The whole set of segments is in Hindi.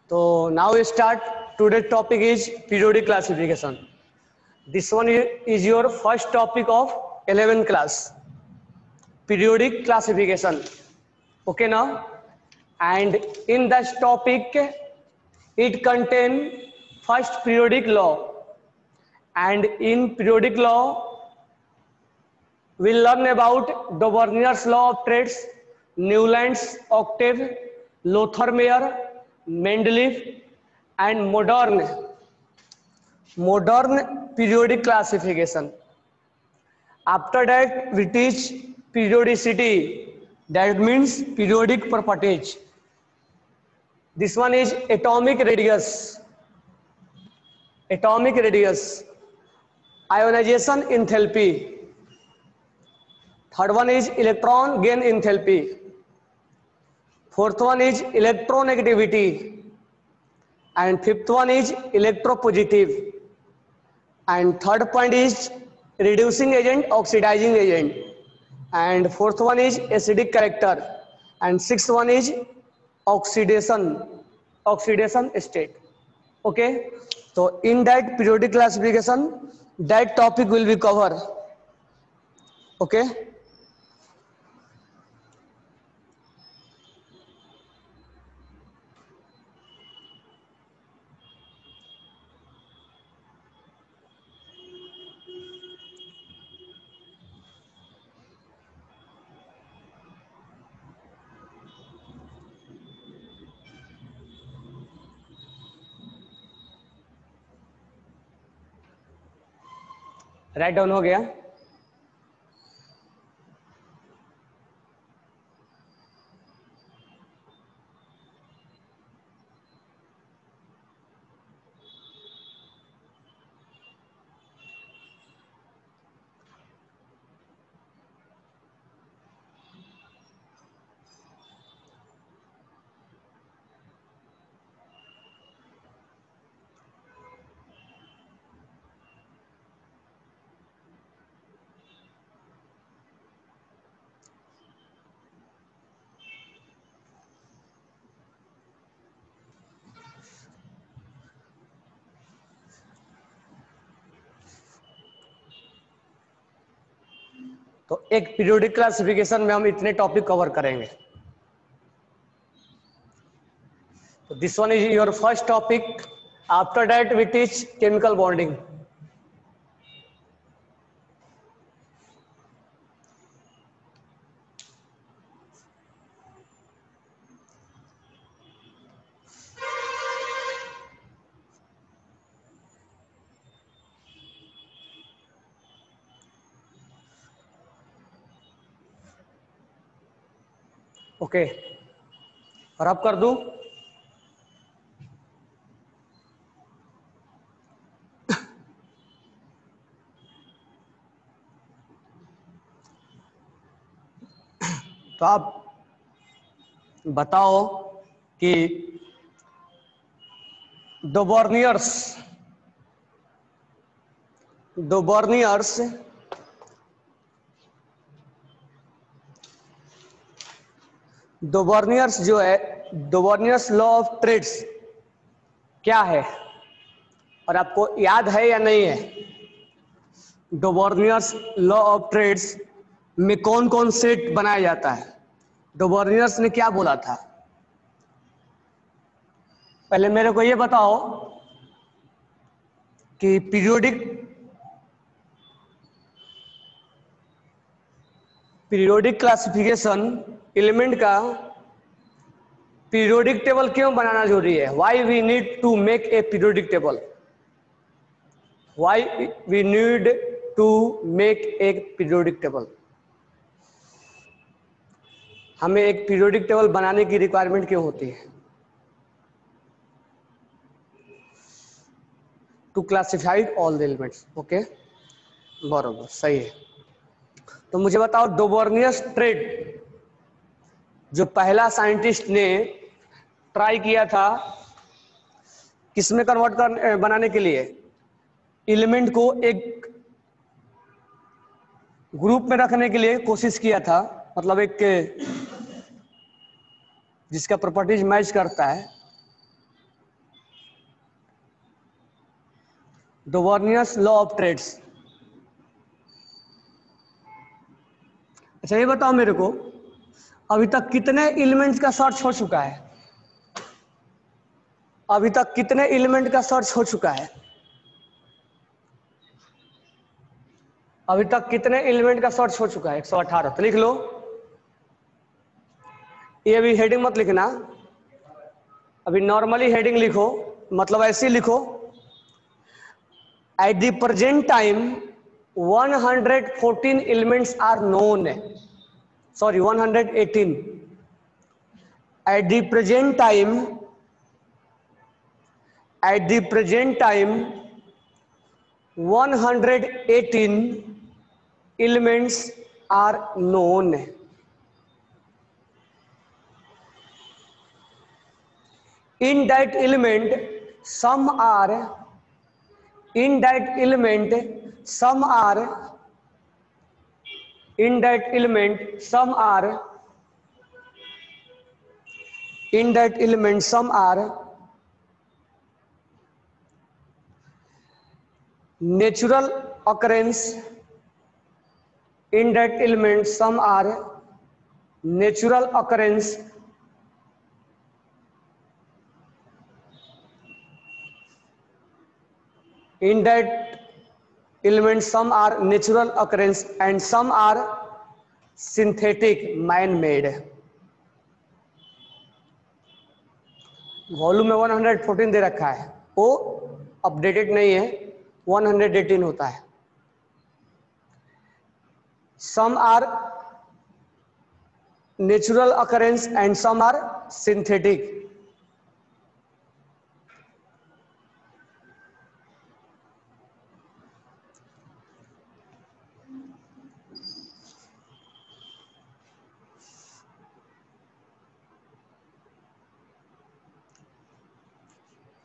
So now we start. Today's topic is periodic classification. This one is your first topic of 11th class. Periodic classification. Okay now? And in this topic, it contains first periodic law. And in periodic law, we'll learn about the Verner's law of trades, Newland's octave, Lothar-Meyer, Mendeleev, and modern periodic classification. After that, we teach periodicity. That means periodic properties. This one is atomic radius. Atomic radius. Ionization enthalpy. Third one is electron gain enthalpy. Fourth one is electronegativity. And fifth one is electropositive. And third point is reducing agent, oxidizing agent. And fourth one is acidic character. And sixth one is oxidation state. Okay. So in that periodic classification, that topic will be covered. Okay. Write down हो गया? तो एक पीरियोडिक क्लासिफिकेशन में हम इतने टॉपिक कवर करेंगे. तो this one is your first topic. After that we teach chemical bonding. Okay. और अब कर दूं? तो आप बताओ कि दो बर्नियर्स जो है, दो बर्नियर्स लॉ ऑफ ट्रेड्स क्या है और आपको याद है या नहीं है? दो बर्नियर्स लॉ ऑफ ट्रेड्स में कौन कौन सेट बनाया जाता है? दो बर्नियर्स ने क्या बोला था? पहले मेरे को ये बताओ कि पीरियोडिक क्लासिफिकेशन एलिमेंट का पीरियोडिक टेबल क्यों बनाना जरूरी है? Why we need to make a periodic table? Why we need to make a periodic table? हमें एक पीरियोडिक टेबल बनाने की रिक्वायरमेंट क्यों होती है? To classified all the elements. Okay, बराबर, सही है. तो मुझे बताओ, डोबर्नियस ट्रेड जो पहला साइंटिस्ट ने ट्राई किया था किसमें कन्वर्ट बनाने के लिए? एलिमेंट को एक ग्रुप में रखने के लिए कोशिश किया था. मतलब एक जिसका प्रॉपर्टीज मैच करता है. डोवर्नियस लॉ ऑफ ट्रेड्स। अच्छा ये बताओ मेरे को, अभी तक कितने एलिमेंट्स का सर्च हो चुका है? अभी तक कितने एलिमेंट का सर्च हो चुका है? अभी तक कितने एलिमेंट का सर्च हो चुका है? 118। तो लिख लो, ये अभी हेडिंग मत लिखना, अभी नॉर्मली हेडिंग लिखो, मतलब ऐसे लिखो, at the present time 114 elements are known, sorry 118। At the present time, at the present time 118 elements are known. In that element, some are, in that element, some are, in that element, some are, in that element, some are natural occurrence. In that element, some are natural occurrence. In that element, some are natural occurrence and some are synthetic, man-made. Volume में 114 दे रखा है, वो अपडेटेड नहीं है, 118 होता है। Some are natural occurrence and some are synthetic.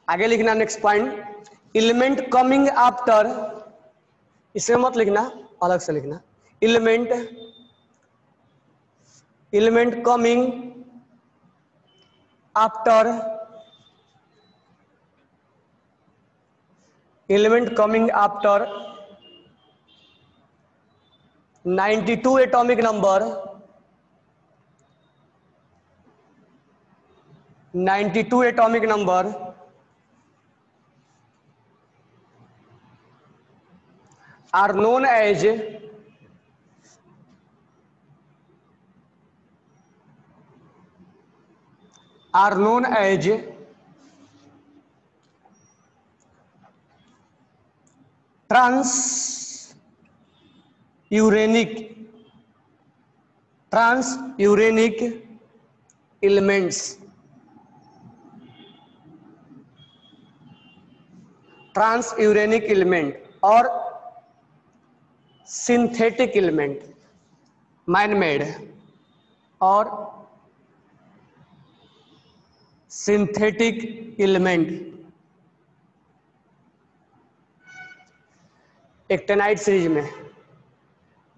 आगे लिखना next point, element coming after, इसमें मत लिखना, अलग से लिखना, element, element coming after, element coming after 92 atomic number, 92 atomic number are known as transuranic elements, transuranic element और synthetic element, man made और synthetic element। एक्टेनाइट सीरीज में,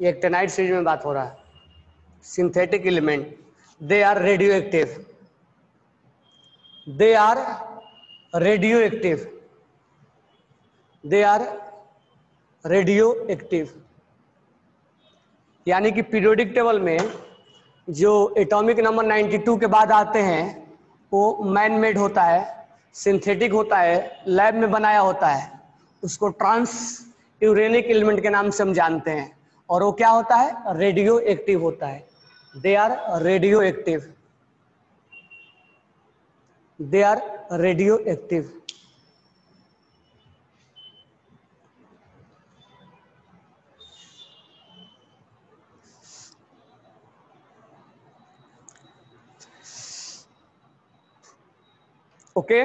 ये एक्टेनाइट सीरीज में बात हो रहा है। Synthetic element, they are radio active, they are radio active, they are radio active. यानी कि पीरियोडिक टेबल में जो एटॉमिक नंबर 92 के बाद आते हैं वो मैन मेड होता है, सिंथेटिक होता है, लैब में बनाया होता है, उसको ट्रांस यूरेनिक एलिमेंट के नाम से हम जानते हैं, और वो क्या होता है? रेडियो एक्टिव होता है। They are radio active, they are radio active. Okay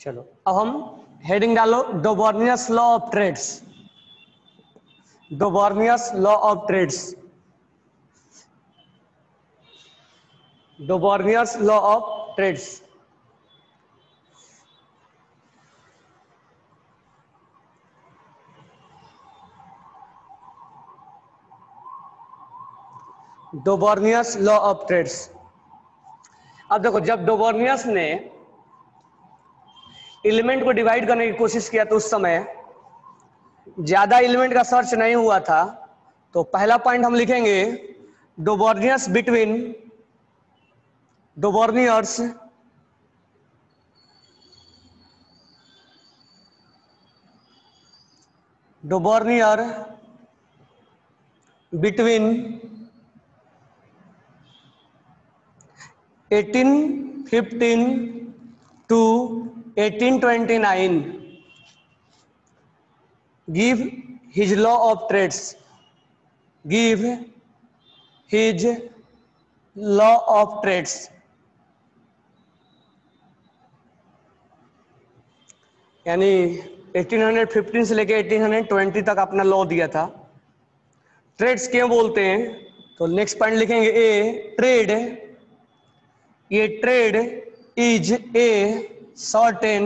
चलो अब हम हेडिंग डालो, Dobereiner's law of triads, Dobereiner's law of triads, Dobereiner's law of triads. Dobereiner's law of triads. अब देखो, जब डोबर्नियस ने एलिमेंट को डिवाइड करने की कोशिश किया तो उस समय ज्यादा एलिमेंट का सर्च नहीं हुआ था। तो पहला पॉइंट हम लिखेंगे, डोबर्नियस between डोबर्नियर्स डोबर्नियर between 1815 to 1829 give his law of trades, give his law of trades। यानी 1815 से लेके 1820 तक अपना लॉ दिया था। ट्रेड्स क्यों बोलते हैं, तो नेक्स्ट पॉइंट लिखेंगे, ए ट्रेड, ये trade is a certain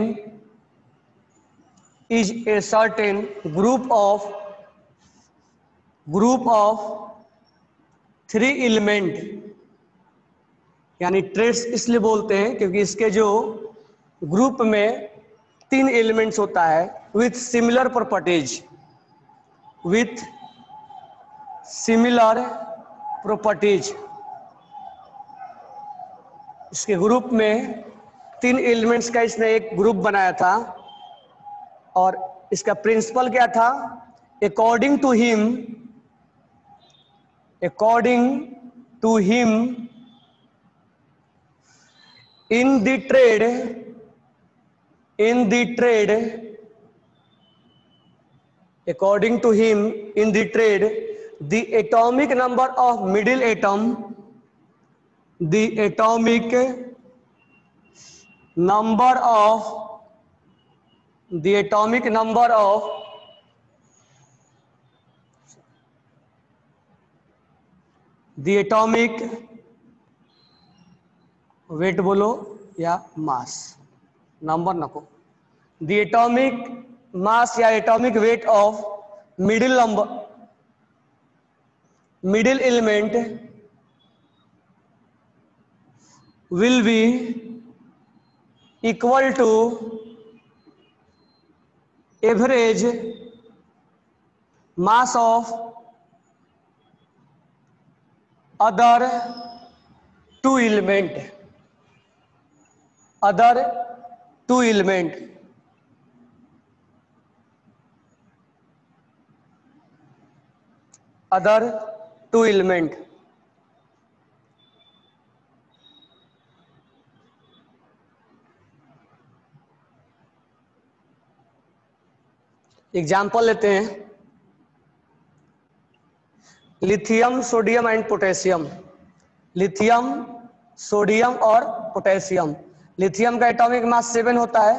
group of 3 element. यानी ट्रेड्स इसलिए बोलते हैं क्योंकि इसके जो ग्रुप में 3 एलिमेंट्स होता है विथ सिमिलर प्रॉपर्टीज, इसके ग्रुप में 3 एलिमेंट्स का इसने एक ग्रुप बनाया था। और इसका प्रिंसिपल क्या था, according to him in the triad according to him in the trade the atomic number of middle atom the atomic number of the atomic weight बोलो या मास, नंबर नको, the atomic mass या atomic weight of middle element will be equal to average mass of other 2 element, other 2 element। Example लेते हैं, lithium, sodium and potassium. Lithium, sodium और पोटेशियम। लिथियम का एटॉमिक मास 7 होता है,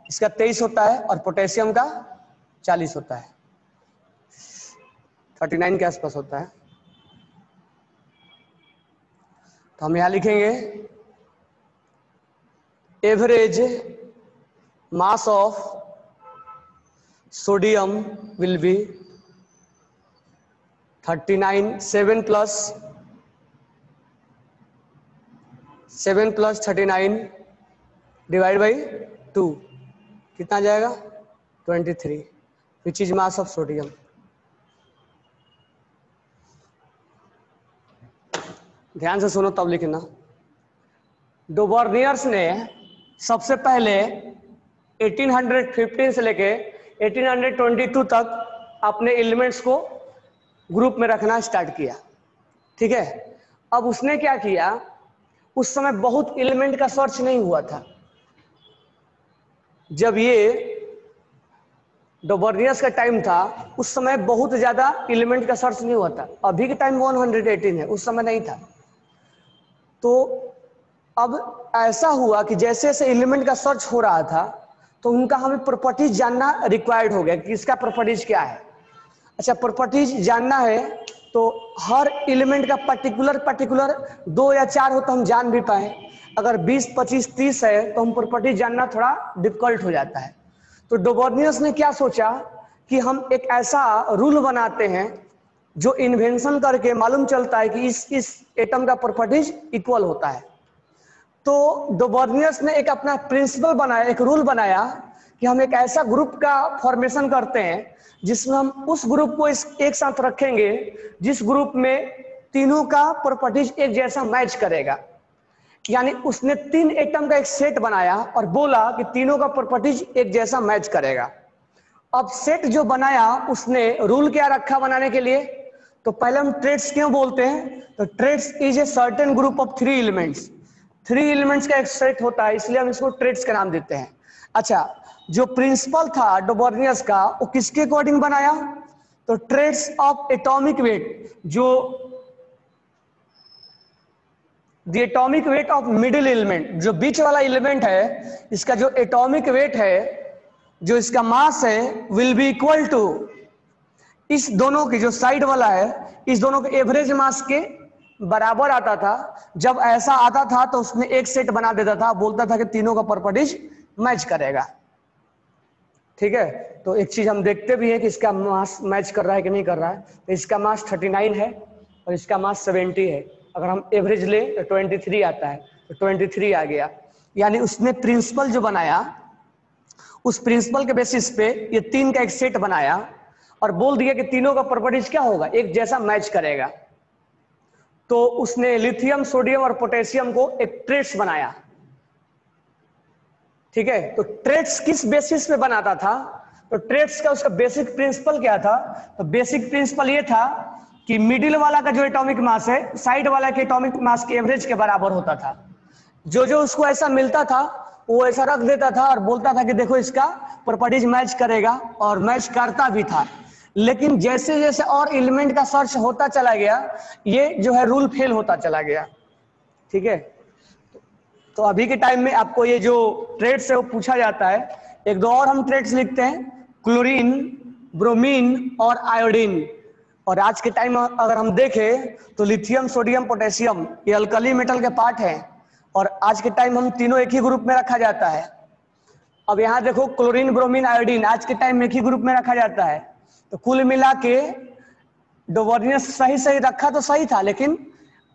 इसका 23 होता है, और पोटेशियम का 40 होता है, 39 के आसपास होता है। तो हम यहां लिखेंगे average mass of sodium will be 39, 7 plus 39 divide by 2 कितना जाएगा, 23, which is mass of sodium. ध्यान से सुनो तब लिखना। डोबर्नियर्स ने सबसे पहले 1815 से लेके 1822 तक अपने एलिमेंट्स को ग्रुप में रखना स्टार्ट किया, ठीक है। अब उसने क्या किया, उस समय बहुत एलिमेंट का सर्च नहीं हुआ था। जब ये डोबर्नियस का टाइम था उस समय बहुत ज्यादा एलिमेंट का सर्च नहीं हुआ था। अभी के टाइम 118 है, उस समय नहीं था। तो अब ऐसा हुआ कि जैसे जैसे एलिमेंट का सर्च हो रहा था तो उनका हमें प्रॉपर्टीज जानना रिक्वायर्ड हो गया कि इसका प्रॉपर्टीज क्या है। अच्छा, प्रॉपर्टीज जानना है तो हर एलिमेंट का पर्टिकुलर 2 या 4 हो तो हम जान भी पाए। अगर 20, 25, 30 है तो हम प्रॉपर्टीज जानना थोड़ा डिफिकल्ट हो जाता है। तो डोबर्नियस ने क्या सोचा कि हम एक ऐसा रूल बनाते हैं जो इन्वेंशन करके मालूम चलता है कि इस एटम का प्रॉपर्टीज इक्वल होता है। तो डोबर्नियस ने एक अपना प्रिंसिपल बनाया, एक रूल बनाया कि हम एक ऐसा ग्रुप का फॉर्मेशन करते हैं जिसमें हम उस ग्रुप को एक साथ रखेंगे जिस ग्रुप में तीनों का प्रॉपर्टीज एक जैसा मैच करेगा। यानी उसने 3 एटम का एक सेट बनाया और बोला कि तीनों का प्रॉपर्टीज एक जैसा मैच करेगा। अब सेट जो बनाया उसने रूल क्या रखा बनाने के लिए? तो पहले हम ट्रेड्स क्यों बोलते हैं? तो triads is a certain group of 3 elements. 3 elements का एक सेट होता है, इसलिए हम इसको ट्रेड्स का नाम देते हैं। अच्छा, जो प्रिंसिपल था डोबर्नियस का वो किसके अकॉर्डिंग बनाया? तो ट्रेड्स ऑफ एटॉमिक वेट, जो the atomic weight of middle element, जो बीच वाला एलिमेंट है इसका जो एटॉमिक वेट है, जो इसका मास है, विल बी इक्वल टू इस दोनों की, जो साइड वाला है इस दोनों के एवरेज मास के बराबर आता था। जब ऐसा आता था तो उसमें एक सेट बना देता था, बोलता था कि तीनों का प्रॉपर्टीज मैच करेगा। ठीक है, तो एक चीज हम देखते भी हैं कि इसका मास मैच कर रहा है कि नहीं कर रहा है। तो इसका मास 39 है और इसका मास 70 है। अगर हम एवरेज ले तो 23 आता है, तो 23 आ गया। यानी उसने प्रिंसिपल जो बनाया उस प्रिंसिपल के बेसिस पे ये 3 का एक सेट बनाया और बोल दिया कि तीनों का प्रॉपर्टीज क्या होगा, एक जैसा मैच करेगा। तो उसने लिथियम, सोडियम और पोटेशियम को एक ट्रेड्स बनाया। ठीक है, तो ट्रेड्स किस बेसिस पे बनाता था? तो ट्रेड्स का उसका बेसिक प्रिंसिपल क्या था? तो बेसिक प्रिंसिपल ये था कि मिडिल वाला का जो एटॉमिक मास है साइड वाला के एटॉमिक मास के एवरेज के बराबर होता था। जो जो उसको ऐसा मिलता था वो ऐसा रख देता था और बोलता था कि देखो इसका प्रॉपर्टीज मैच करेगा, और मैच करता भी था। लेकिन जैसे जैसे और एलिमेंट का सर्च होता चला गया ये जो है रूल फेल होता चला गया। ठीक है, तो अभी के टाइम में आपको ये जो ट्रेड्स है वो पूछा जाता है। एक दो और हम ट्रेड्स लिखते हैं, क्लोरीन, ब्रोमीन और आयोडीन। और आज के टाइम अगर हम देखें तो लिथियम, सोडियम, पोटेशियम ये अल्कली मेटल के पार्ट हैं और आज के टाइम हम तीनों एक ही ग्रुप में रखा जाता है। अब यहाँ देखो क्लोरीन, ब्रोमीन, आयोडीन आज के टाइम में एक ही ग्रुप में रखा जाता है। तो कुल मिला के डोबर्नियस सही रखा तो सही था, लेकिन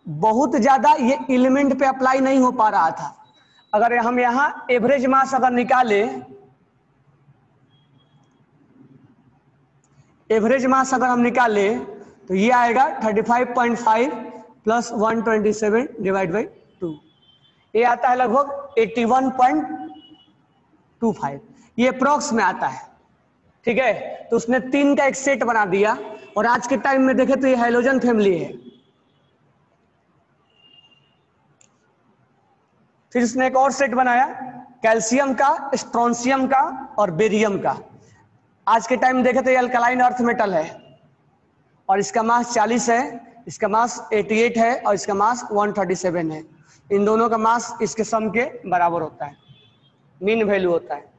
बहुत ज्यादा ये एलिमेंट पे अप्लाई नहीं हो पा रहा था। अगर हम यहाँ एवरेज मास अगर निकाले, एवरेज मास अगर हम निकाले तो ये आएगा 35.5 प्लस 127 डिवाइड बाई 2, ये आता है लगभग 81.25, ये अप्रॉक्स में आता है। ठीक है, तो उसने 3 का एक सेट बना दिया और आज के टाइम में देखे तो ये हाइड्रोजन फैमिली है। फिर उसने एक और सेट बनाया कैल्शियम का, स्ट्रोंशियम का और बेरियम का। आज के टाइम में देखे तो ये अल्कलाइन अर्थ मेटल है और इसका मास 40 है, इसका मास 88 है और इसका मास 137 है। इन दोनों का मास इसके सम के बराबर होता है, मीन वैल्यू होता है।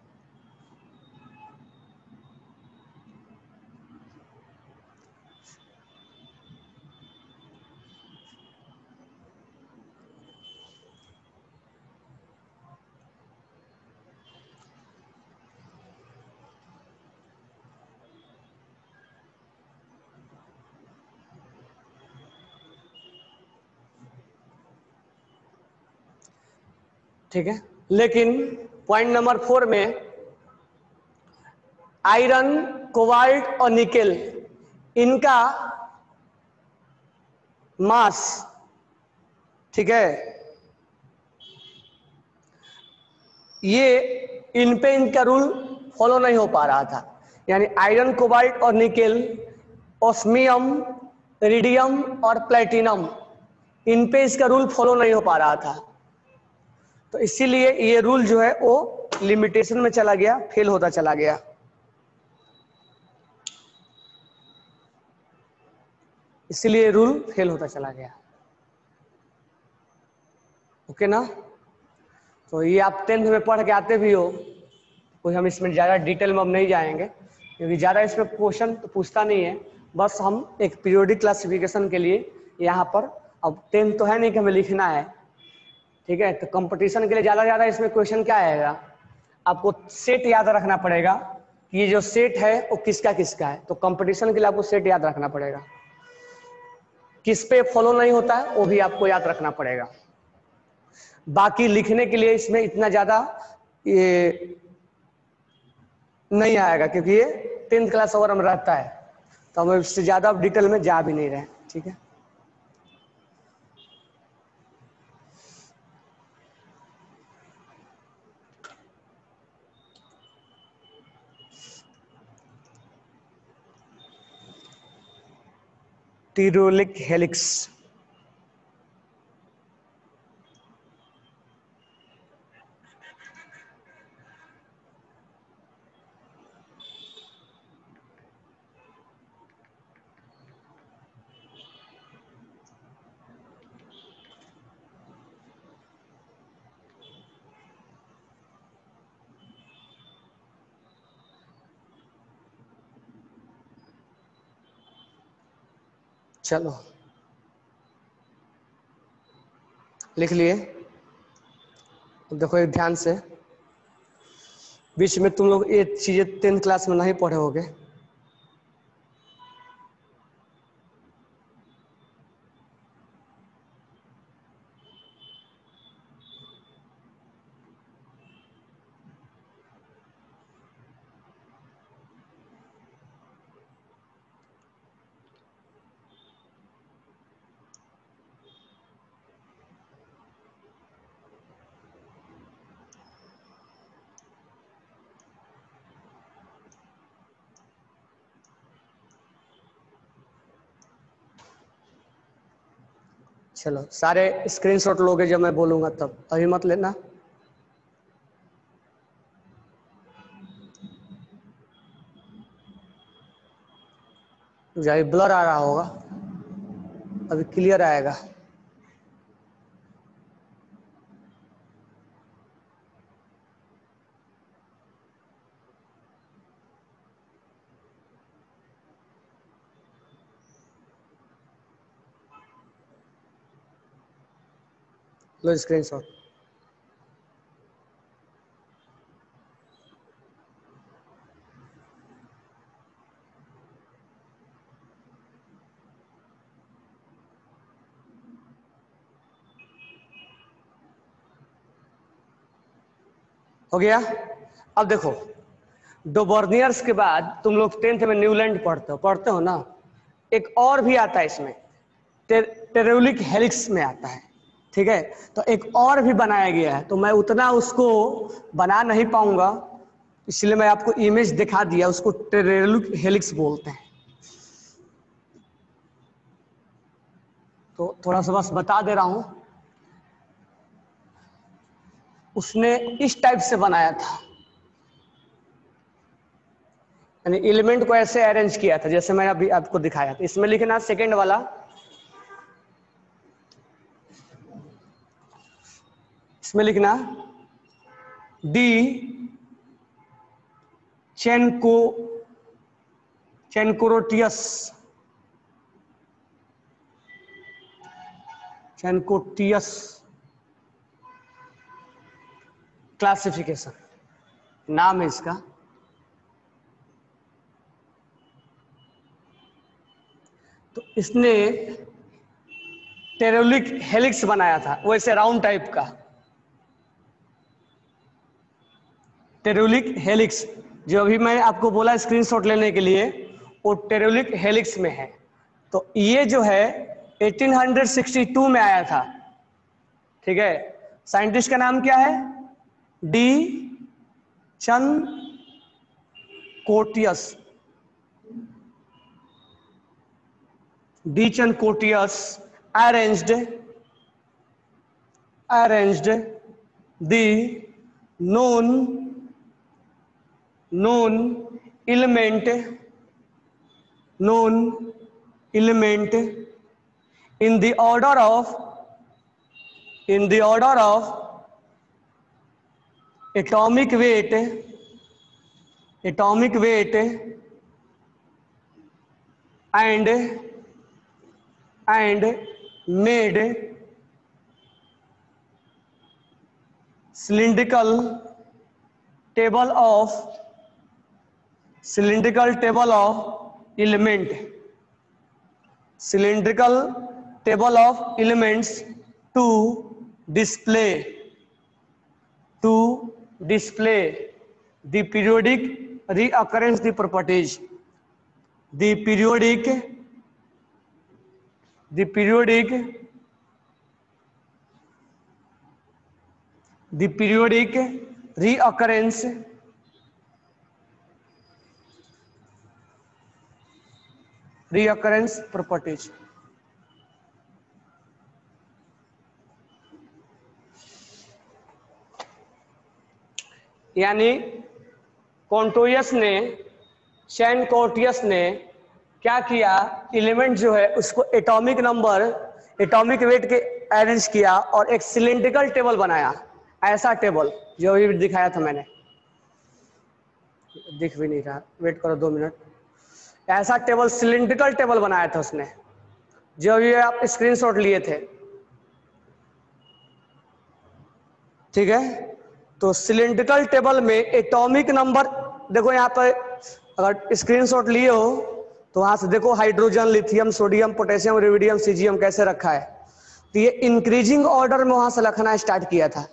ठीक है, लेकिन पॉइंट नंबर 4 में आयरन, कोबाल्ट और निकेल, इनका मास, ठीक है, ये इन पे इनका रूल फॉलो नहीं हो पा रहा था। यानी आयरन, कोबाल्ट और निकेल, ओस्मियम, इरिडियम और प्लेटिनम, इन पे इसका रूल फॉलो नहीं हो पा रहा था। तो इसीलिए ये रूल जो है वो लिमिटेशन में चला गया, फेल होता चला गया। इसीलिए रूल फेल होता चला गया। ओके ना? तो ये आप 10th में पढ़ के आते भी हो, कोई हम इसमें ज़्यादा डिटेल में अब नहीं जाएंगे क्योंकि ज़्यादा इसमें क्वेश्चन तो पूछता नहीं है। बस हम एक पीरियोडिक क्लासिफिकेशन के लिए यहाँ पर, अब 10th तो है नहीं कि हमें लिखना है, ठीक है, तो कंपटीशन के लिए ज़्यादा इसमें क्वेश्चन क्या आएगा, आपको सेट याद रखना पड़ेगा कि ये जो सेट है वो किसका किसका है। तो कंपटीशन के लिए आपको सेट याद रखना पड़ेगा। किस पे फॉलो नहीं होता है वो भी आपको याद रखना पड़ेगा। बाकी लिखने के लिए इसमें इतना ज्यादा ये नहीं आएगा क्योंकि ये 10th क्लास ओवर में रहता है, तो हम इससे ज्यादा डिटेल में जा भी नहीं रहे। ठीक है, टीरोलिक हेलिक्स। चलो लिख लिए। देखो एक ध्यान से, बीच में तुम लोग ये चीजें 10th क्लास में नहीं पढ़े होगे। चलो सारे स्क्रीनशॉट लोगे जब मैं बोलूंगा तब, अभी मत लेना। मुझे ब्लर आ रहा होगा, अभी क्लियर आएगा। लो स्क्रीनशॉट। हो गया। अब देखो, डोबर्नियर्स के बाद तुम लोग 10th में न्यूलैंड पढ़ते हो ना। एक और भी आता है इसमें, टेरोलिक हेलिक्स में आता है। ठीक है, तो एक और भी बनाया गया है, तो मैं उतना उसको बना नहीं पाऊंगा, इसलिए मैं आपको इमेज दिखा दिया। उसको टेरोलिक हेलिक्स बोलते हैं। तो थोड़ा सा बस बता दे रहा हूं। उसने इस टाइप से बनाया था, यानी एलिमेंट को ऐसे अरेंज किया था जैसे मैंने अभी आपको दिखाया था। इसमें लिखना सेकंड वाला, इसमें लिखना डी चेनकोरोटियस क्लासिफिकेशन नाम है इसका। तो इसने टेरोलिक हेलिक्स बनाया था, वैसे राउंड टाइप का टेरोलिक हेलिक्स। जो अभी मैं आपको बोला स्क्रीनशॉट लेने के लिए, वो टेरोलिक हेलिक्स में है। तो ये जो है 1862 में आया था। ठीक है, साइंटिस्ट का नाम क्या है? डी चन कोटियस। डी चन कोटियस arranged the known element in the order of atomic weight and made cylindrical table of element table of elements to display the periodic reoccurrence the properties, the periodic reoccurrence properties. यानी कॉन्टोयस ने, चैन कॉर्टियस ने क्या किया, एलिमेंट जो है उसको एटॉमिक नंबर, एटॉमिक वेट के अरेंज किया और एक सिलिंड्रिकल टेबल बनाया। ऐसा टेबल जो अभी दिखाया था मैंने, दिख भी नहीं रहा, वेट करो 2 मिनट। ऐसा टेबल, सिलिंड्रिकल टेबल बनाया था उसने, जो अभी आप स्क्रीनशॉट लिए थे। ठीक है, तो सिलिंड्रिकल टेबल में एटॉमिक नंबर देखो, यहाँ पर अगर स्क्रीनशॉट लिए हो तो वहां से देखो hydrogen, lithium, sodium, potassium, rubidium, caesium कैसे रखा है। तो ये इंक्रीजिंग ऑर्डर में वहां से रखना स्टार्ट किया था,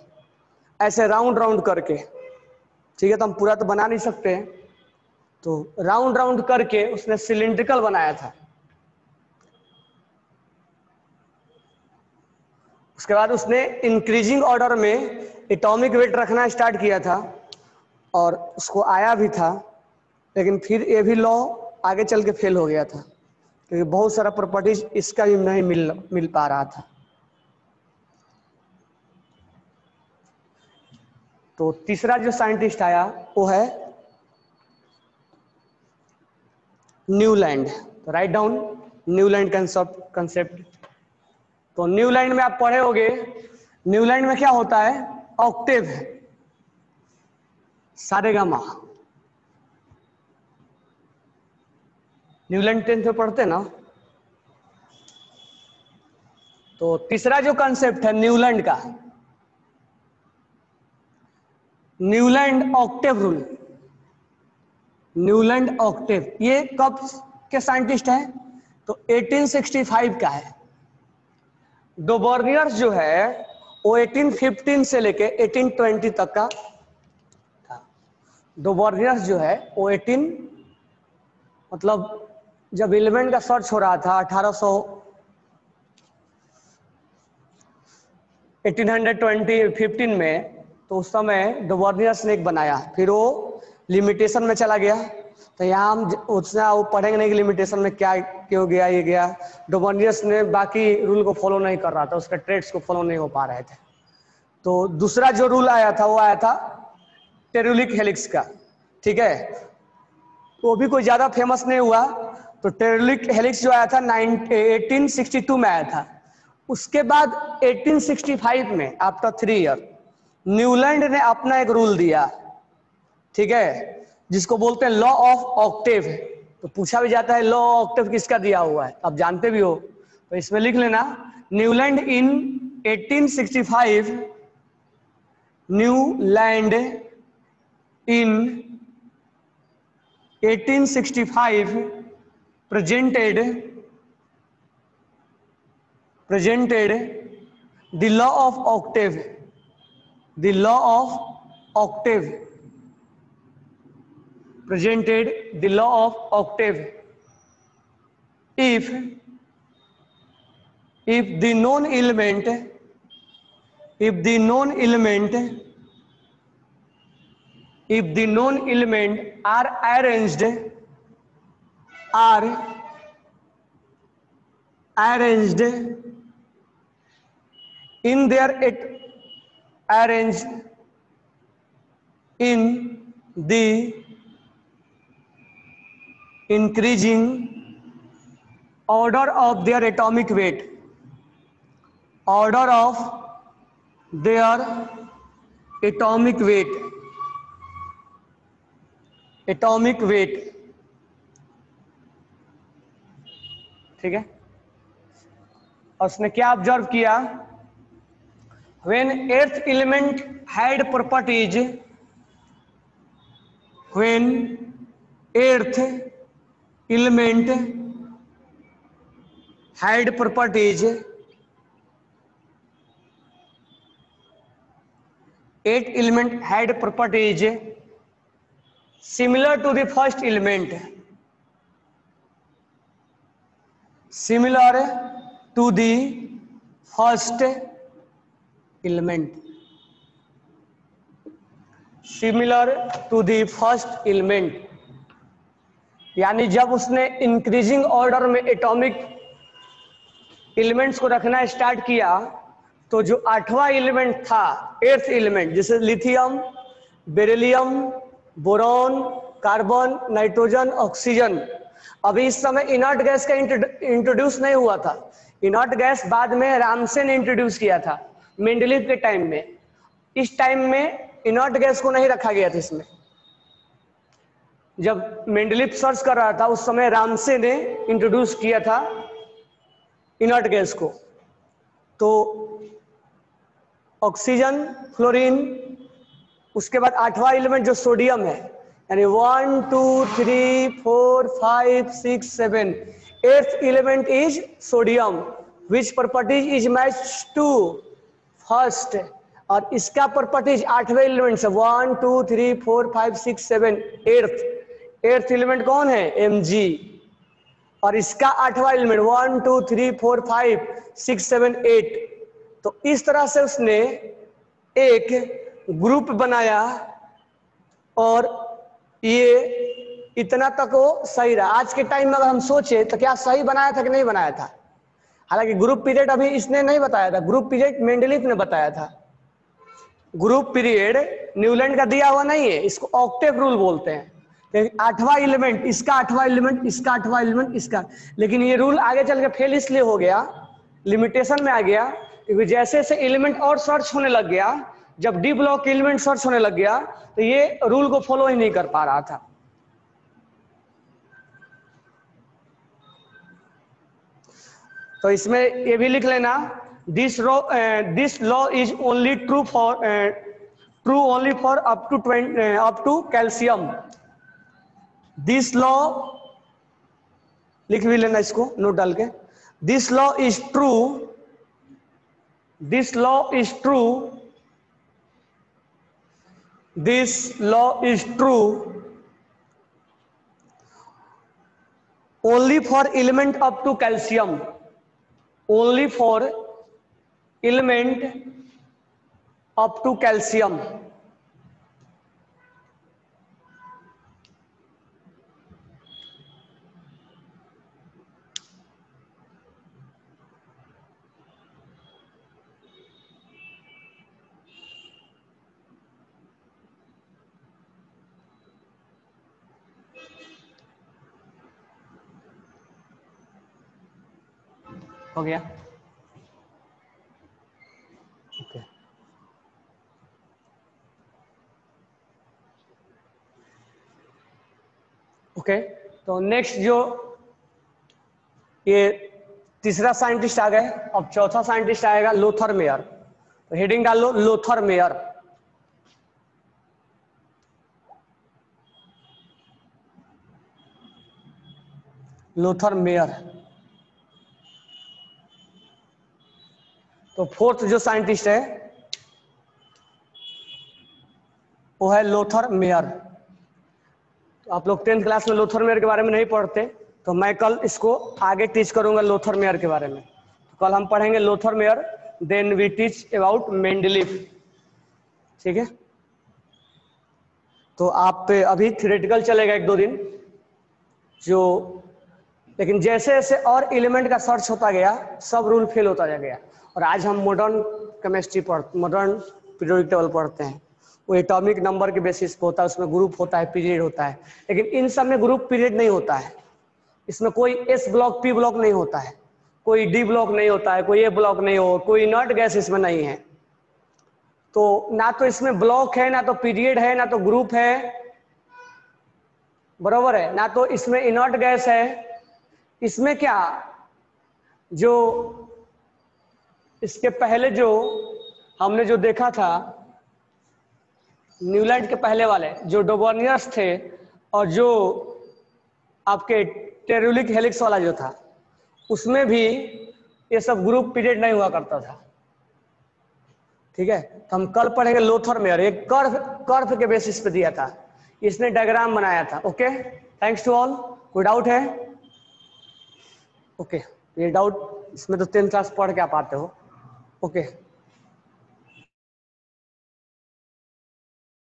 ऐसे राउंड राउंड करके। ठीक है, तो हम पूरा तो बना नहीं सकते, तो राउंड राउंड करके उसने सिलिंड्रिकल बनाया था। उसके बाद उसने इंक्रीजिंग ऑर्डर में एटॉमिक वेट रखना स्टार्ट किया था और उसको आया भी था, लेकिन फिर ये भी लॉ आगे चल के फेल हो गया था, क्योंकि बहुत सारा प्रॉपर्टीज इसका भी नहीं मिल पा रहा था। तो तीसरा जो साइंटिस्ट आया वो है न्यूलैंड। तो राइट डाउन न्यूलैंड कंसेप्ट। तो न्यूलैंड में आप पढ़े होंगे, न्यूलैंड में क्या होता है, ऑक्टेव है, सारेगामा। न्यूलैंड 10th में पढ़ते ना। तो तीसरा जो कंसेप्ट है न्यूलैंड का, Newland octave rule. Newland octave ये कब के साइंटिस्ट है, तो 1865 का है। डोबर्नियर जो है वो 1815 से लेके 1820 तक का था। डोबर्नियर जो है वो 18 मतलब जब एलिमेंट का सर्च हो रहा था 1815 में, तो उस समय डोबर्नियस ने एक बनाया, फिर वो लिमिटेशन में चला गया। तो यहाँ हम उतना वो पढ़ेंगे नहीं कि लिमिटेशन में क्या क्यों गया, ये गया। डोबर्नियस ने बाकी रूल को फॉलो नहीं कर रहा था, उसके ट्रेड्स को फॉलो नहीं हो पा रहे थे। तो दूसरा जो रूल आया था वो आया था टेरुलिक हेलिक्स का। ठीक है, वो भी कोई ज्यादा फेमस नहीं हुआ। तो टेरुलिक हेलिक्स जो आया था 1862 में आया था। उसके बाद 1865 में आफ्टर 3 ईयर न्यूलैंड ने अपना एक रूल दिया, ठीक है, जिसको बोलते हैं लॉ ऑफ ऑक्टेव। तो पूछा भी जाता है लॉ ऑफ ऑक्टेव किसका दिया हुआ है, आप जानते भी हो, तो इसमें लिख लेना Newland in 1865, Newland in 1865 presented the law of octave, the law of octave, presented the law of octave. If the known element, if the known element are arranged in their arranged in the increasing order of their atomic weight, order of their atomic weight, atomic weight। ठीक है, और उसने क्या ऑब्जर्व किया, when earth element had properties, when earth element had properties, 8 element had properties similar to the first element, similar to the first element, similar to the first element। यानी जब उसने इंक्रीजिंग ऑर्डर में एटॉमिक एलिमेंट्स को रखना स्टार्ट किया तो जो 8वां एलिमेंट था, 8th एलिमेंट, जैसे lithium, beryllium, boron, carbon, nitrogen, oxygen, अभी इस समय इनर्ट गैस का इंट्रोड्यूस नहीं हुआ था। इनर्ट गैस बाद में रामसे ने इंट्रोड्यूस किया था मेंडलीव के टाइम में। इस टाइम में इनर्ट गैस को नहीं रखा गया था इसमें। जब मेंडलीव सर्च कर रहा था उस समय रामसे ने इंट्रोड्यूस किया था इनर्ट गैस को। तो ऑक्सीजन, फ्लोरीन, उसके बाद 8वां एलिमेंट जो सोडियम है, यानी 1 2 3 4 5 6 7, 8th element is sodium which properties is match to first, और इसका प्रॉपर्टीज 8वें एलिमेंट से 1 2 3 4 5 6 7, 8th एलिमेंट कौन है? Mg, और इसका 8वां एलिमेंट 1 2 3 4 5 6 7 8। तो इस तरह से उसने एक ग्रुप बनाया और ये इतना तक वो सही रहा। आज के टाइम में अगर हम सोचे तो क्या सही बनाया था कि नहीं बनाया था? हालांकि ग्रुप पीरियड अभी इसने नहीं बताया था, ग्रुप पीरियड मेंडलीव ने बताया था। ग्रुप पीरियड न्यूलैंड का दिया हुआ नहीं है, इसको ऑक्टेव रूल बोलते हैं। 8वां एलिमेंट, इसका 8वां एलिमेंट, इसका 8वां एलिमेंट, इसका, लेकिन ये रूल आगे चल के फेल इसलिए हो गया, लिमिटेशन में आ गया, क्योंकि जैसे जैसे एलिमेंट और सर्च होने लग गया, जब डी ब्लॉक एलिमेंट सर्च होने लग गया तो ये रूल को फॉलो ही नहीं कर पा रहा था। तो इसमें ये भी लिख लेना, this law is only true only for up to calcium. This law लिख भी लेना इसको नोट डाल के, this law is true this law is true only for element up to calcium, only for element up to calcium. हो गया? ओके। ओके, तो नेक्स्ट जो ये तीसरा साइंटिस्ट आ गए, अब चौथा साइंटिस्ट आएगा लोथर मेयर। तो हेडिंग डाल लो लोथर मेयर। Lothar Meyer. तो फोर्थ जो साइंटिस्ट है वो है लोथर मेयर। तो आप लोग 10th क्लास में लोथर मेयर के बारे में नहीं पढ़ते, तो मैं कल इसको आगे टीच करूंगा लोथर मेयर के बारे में। तो कल हम पढ़ेंगे Lothar Meyer, then we teach about Mendeleev. ठीक है, तो आप पे अभी थ्योरेटिकल चलेगा 1-2 दिन जो, लेकिन जैसे जैसे और एलिमेंट का सर्च होता गया सब रूल फेल होता गया। और आज हम modern chemistry modern periodic table पढ़ते हैं, वो एटॉमिक नंबर के बेसिस पे होता है, उसमें ग्रुप होता है, पीरियड होता है, लेकिन इन सब में ग्रुप पीरियड नहीं होता है। इसमें कोई एस ब्लॉक पी ब्लॉक नहीं होता है, कोई डी ब्लॉक नहीं होता है, कोई ए ब्लॉक नहीं हो, कोई इनर्ट गैस इसमें नहीं है। तो ना तो इसमें ब्लॉक है, ना तो पीरियड है, ना तो ग्रुप है, बराबर है, ना तो इसमें इनर्ट गैस है। इसमें क्या, जो इसके पहले जो हमने जो देखा था न्यूलैंड के पहले वाले जो डोबोनियर्स थे, और जो आपके टेरुलिक हेलिक्स वाला जो था, उसमें भी ये सब ग्रुप पीरियड नहीं हुआ करता था। ठीक है, तो हम कल पढ़ेंगे लोथर मेयर, एक कर्व कर्व के बेसिस पे दिया था, इसने डायग्राम बनाया था। Okay, thanks to all. कोई डाउट है? ओके, ये डाउट इसमें तो 10th क्लास पढ़ के आप आते हो। ओके।